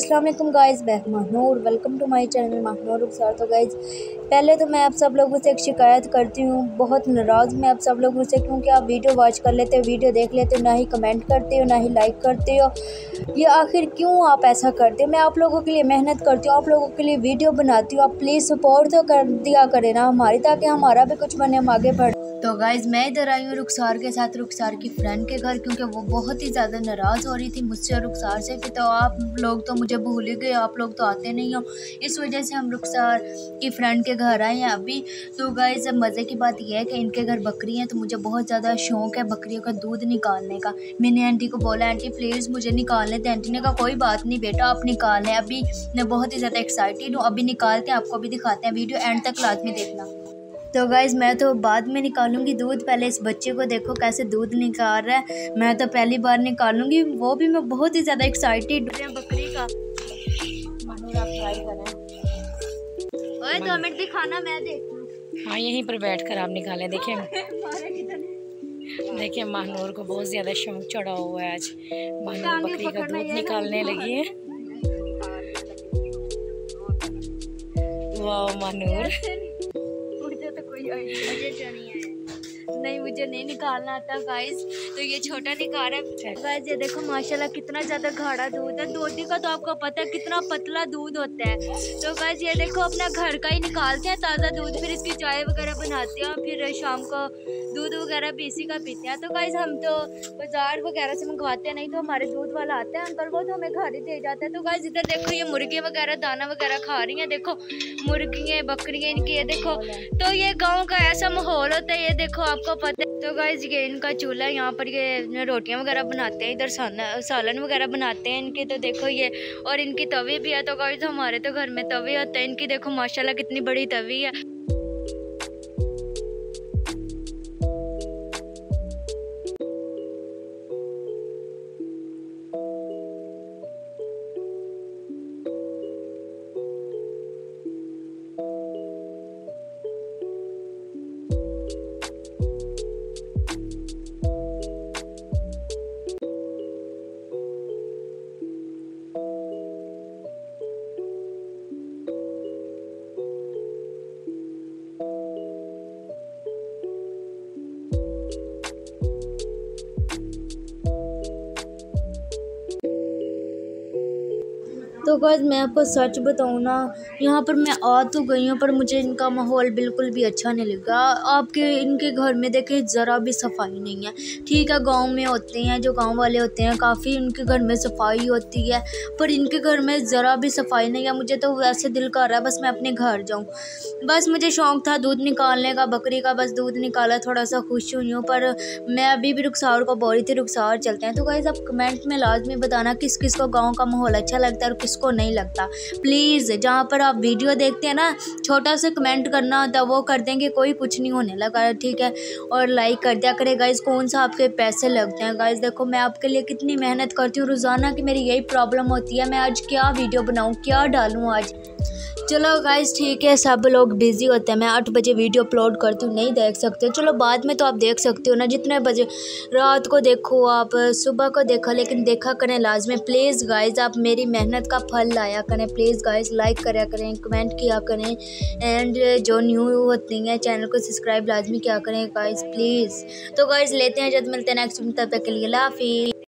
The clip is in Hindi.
अस्सलाम वालेकुम गाइज़, मैं Mahnoor, welcome to my channel Mahnoor Rukhsar. तो गाइज़ पहले तो मैं आप सब लोगों से एक शिकायत करती हूँ, बहुत नाराज़ मैं आप सब लोगों से, क्योंकि आप वीडियो वॉच कर लेते हो, वीडियो देख लेते हो, ना ही कमेंट करते हो, ना ही लाइक करते हो। ये आखिर क्यों आप ऐसा करते हो? मैं आप लोगों के लिए मेहनत करती हूँ, आप लोगों के लिए वीडियो बनाती हूँ, आप प्लीज़ सपोर्ट तो कर दिया करें ना हमारी, ताकि हमारा भी कुछ बने, हम आगे बढ़। तो गाइज़ मैं इधर आई हूँ रुखसार के साथ, रुखसार की फ्रेंड के घर, क्योंकि वो बहुत ही ज़्यादा नाराज़ हो रही थी मुझसे और रुखसार से कि तो आप लोग तो मुझे भूल ही गए, आप लोग तो आते नहीं हो। इस वजह से हम रुखसार की फ्रेंड के घर आए हैं अभी। तो गाइज़ मज़े की बात यह है कि इनके घर बकरी हैं, तो मुझे बहुत ज़्यादा शौक़ है बकरियों का दूध निकालने का। मैंने आंटी को बोला, आंटी प्लीज़ मुझे निकालने दें। आंटी ने कहा कोई बात नहीं बेटा, आप निकाल लें। अभी मैं बहुत ही ज़्यादा एक्साइटेड हूँ, अभी निकालते हैं, आपको भी दिखाते हैं, वीडियो एंड तक लाजमी देखना। तो गाइज़ मैं तो बाद में निकालूंगी दूध, पहले इस बच्चे को देखो कैसे दूध निकाल रहा है। मैं तो पहली बार निकालूंगी, वो भी मैं बहुत ही ज़्यादा एक्साइटेड हूँ बकरी का। आप ट्राई करें। ओए 2 मिनट दिखाना, मैं देखूँ। हाँ यहीं पर बैठकर आप निकालें। देखिए देखिए माहनूर को बहुत ज़्यादा शौक चढ़ा हुआ है। आज माहनूर बकरी का दूध निकालने लगी है। वाह माहनूर, मुझे नहीं निकालना आता गाइस। तो ये छोटा निकाल है गाइस, ये देखो माशाल्लाह कितना ज़्यादा गाढ़ा दूध है। दूधी का तो आपको पता है कितना पतला दूध होता है। तो गाइस ये देखो अपना घर का ही निकालते हैं ताज़ा दूध, फिर इसकी चाय वगैरह बनाते हैं, फिर शाम को दूध वगैरह भी इसी का पीते हैं। तो गाइस हम तो बाज़ार वगैरह से मंगवाते हैं, नहीं तो हमारे दूध वाला आता है अंकल, वो तो हमें घर ही दे जाता है। तो गाइस इधर देखो ये मुर्गी वगैरह दाना वगैरह खा रही हैं, देखो मुर्गियाँ बकरियाँ इनकी, ये देखो। तो ये गाँव का ऐसा माहौल होता है, ये देखो आपको पता है। तो गाइस ये इनका चूल्हा है, यहाँ पर ये रोटियां वगैरह बनाते हैं, इधर सालन वगैरह बनाते हैं इनके। तो देखो ये, और इनकी तवी भी है। तो गाइस हमारे तो घर में तवी होता है, इनकी देखो माशाल्लाह कितनी बड़ी तवी है। तो गाइस मैं आपको सच बताऊँ ना, यहाँ पर मैं आ तो गई हूँ, पर मुझे इनका माहौल बिल्कुल भी अच्छा नहीं लगा। आपके इनके घर में देखें ज़रा भी सफाई नहीं है। ठीक है गांव में होते हैं, जो गांव वाले होते हैं काफ़ी उनके घर में सफाई होती है, पर इनके घर में ज़रा भी सफाई नहीं है। मुझे तो वैसे दिल कर रहा है बस मैं अपने घर जाऊँ। बस मुझे शौक़ था दूध निकालने का, बकरी का, बस दूध निकाला, थोड़ा सा खुश हुई हूँ। पर मैं अभी भी रुखसार को बोल रही थी रुखसार चलते हैं। तो गाइस आप कमेंट में लाजमी बताना किस किस को गाँव का माहौल अच्छा लगता है और किसको नहीं लगता। प्लीज़ जहाँ पर आप वीडियो देखते हैं ना, छोटा सा कमेंट करना होता है, वो कर देंगे, कोई कुछ नहीं होने लगा, ठीक है। और लाइक कर दिया करें गाइस। कौन सा आपके पैसे लगते हैं गाइस, देखो मैं आपके लिए कितनी मेहनत करती हूँ रोज़ाना की, मेरी यही प्रॉब्लम होती है, मैं आज क्या वीडियो बनाऊँ, क्या डालूँ आज। चलो गाइस ठीक है, सब लोग बिज़ी होते हैं, मैं 8 बजे वीडियो अपलोड करती हूँ, नहीं देख सकते, चलो बाद में तो आप देख सकते हो ना, जितने बजे रात को देखो आप, सुबह को देखो, लेकिन देखा करें लाजमी प्लीज़ गाइस। आप मेरी मेहनत का फल लाया करें प्लीज़ गाइस, लाइक करा करें, कमेंट किया करें, एंड जो न्यू होती हैं चैनल को सब्सक्राइब लाजमी किया करें गाइस प्लीज़। तो गाइस लेते हैं, जब मिलते हैं नेक्स्ट, तब तक के लिए अल्लाह हाफिज़।